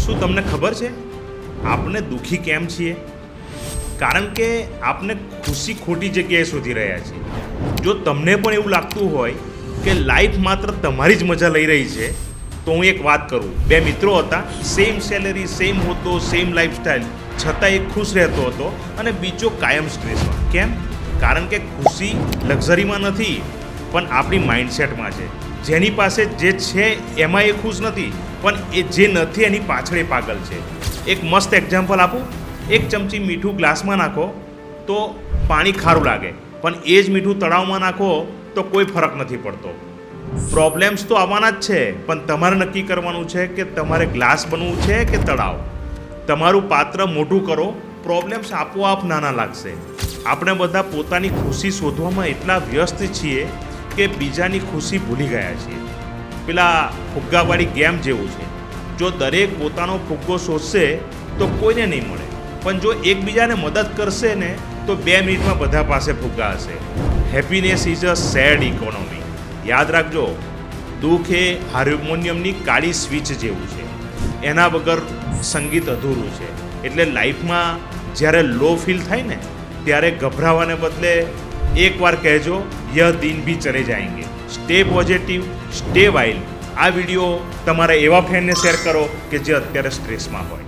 શું તમને ખબર છે આપણે દુઃખી કેમ છીએ? કારણ કે આપણે ખુશી ખોટી જગ્યાએ શોધી રહ્યા છીએ. જો તમને પણ એવું લાગતું હોય કે લાઈફ માત્ર તમારી જ મજા લઈ રહી છે, તો હું એક વાત કરું. બે મિત્રો હતા, સેમ સેલેરી, સેમ હોદ્દો, સેમ લાઈફસ્ટાઈલ, છતાં એક ખુશ રહેતો હતો અને બીજો કાયમ સ્ટ્રેસમાં. કેમ? કારણ કે ખુશી લક્ઝરીમાં નથી, પણ આપણી માઇન્ડસેટમાં છે. જેની પાસે જે છે એમાં એ ખુશ નથી, પણ એ જે નથી એની પાછળ એ પાગલ છે. એક મસ્ત એક્ઝામ્પલ આપું. એક ચમચી મીઠું ગ્લાસમાં નાખો તો પાણી ખારું લાગે, પણ એ જ મીઠું તળાવમાં નાખો તો કોઈ ફરક નથી પડતો. પ્રોબ્લેમ્સ તો આવવાના જ છે, પણ તમારે નક્કી કરવાનું છે કે તમારે ગ્લાસ બનવું છે કે તળાવ. તમારું પાત્ર મોટું કરો, પ્રોબ્લેમ્સ આપોઆપ નાના લાગશે. આપણે બધા પોતાની ખુશી શોધવામાં એટલા વ્યસ્ત છીએ કે બીજાની ખુશી ભૂલી ગયા છીએ. પેલા ફુગ્ગાવાળી ગેમ જેવું છે. જો દરેક પોતાનો ફુગ્ગો શોધશે તો કોઈને નહીં મળે, પણ જો એકબીજાને મદદ કરશે ને તો 2 મિનિટમાં બધા પાસે ફુગ્ગા હશે. Happiness is a sad economy. યાદ રાખજો, દુઃખ એ હાર્મોનિયમની કાળી સ્વિચ જેવું છે. એના વગર સંગીત અધૂરું છે. એટલે લાઈફમાં જ્યારે લો ફીલ થાય ને, ત્યારે ગભરાવાને બદલે એકવાર કહેજો, યહ દિન ભી ચલે જાએંગે. Stay positive, stay wild. આ વિડીયો તમારા એવા ફ્રેન્ડને શેર કરો કે જે અત્યારે સ્ટ્રેસમાં હોય.